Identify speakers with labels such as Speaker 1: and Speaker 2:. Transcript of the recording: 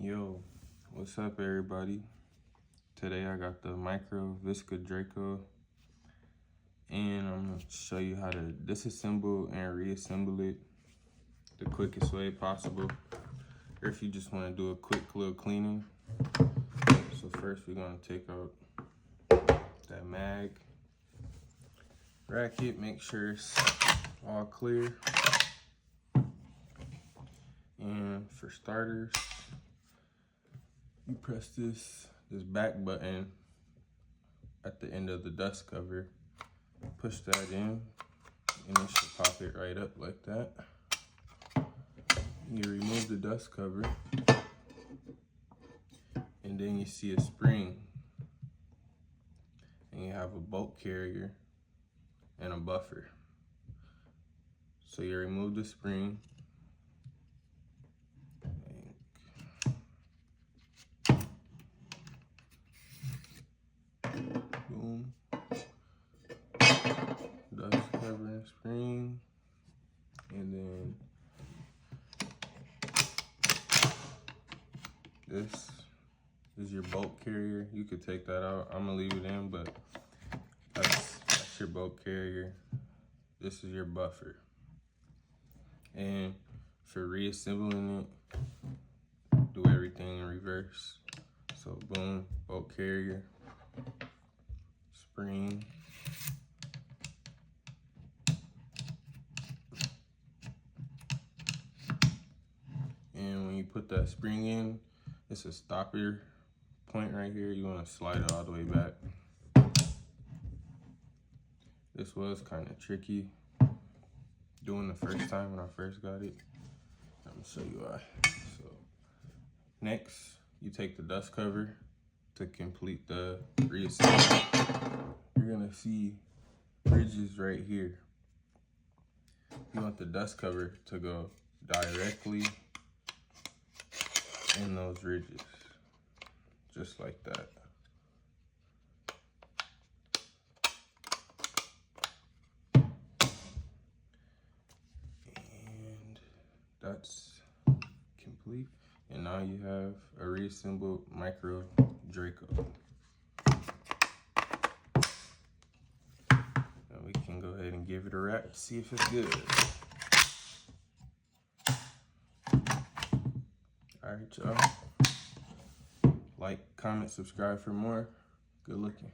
Speaker 1: Yo, what's up everybody? Today I got the micro VSKA Draco and I'm going to show you how to disassemble and reassemble it the quickest way possible, or if you just want to do a quick little cleaning. So first we're going to take out that mag bracket, make sure it's all clear. And for starters, you press this back button at the end of the dust cover, push that in, and it should pop it right up like that. You remove the dust cover, and then you see a spring, and you have a bolt carrier and a buffer. So you remove the spring, boom, dust cover and spring, and then this is your bolt carrier. You could take that out. I'm gonna leave it in, but that's your bolt carrier. This is your buffer. And for reassembling it, do everything in reverse. So boom, bolt carrier, spring, and when you put that spring in, it's a stopper point right here. You want to slide it all the way back. This was kind of tricky doing the first time when I first got it. I'm gonna show you why. So next, you take the dust cover to complete the reassembly. You're gonna see ridges right here. You want the dust cover to go directly in those ridges, just like that. And that's complete. And now you have a reassembled micro Draco. Now we can go ahead and give it a wrap to see if it's good. Alright, y'all. Like, comment, subscribe for more. Good looking.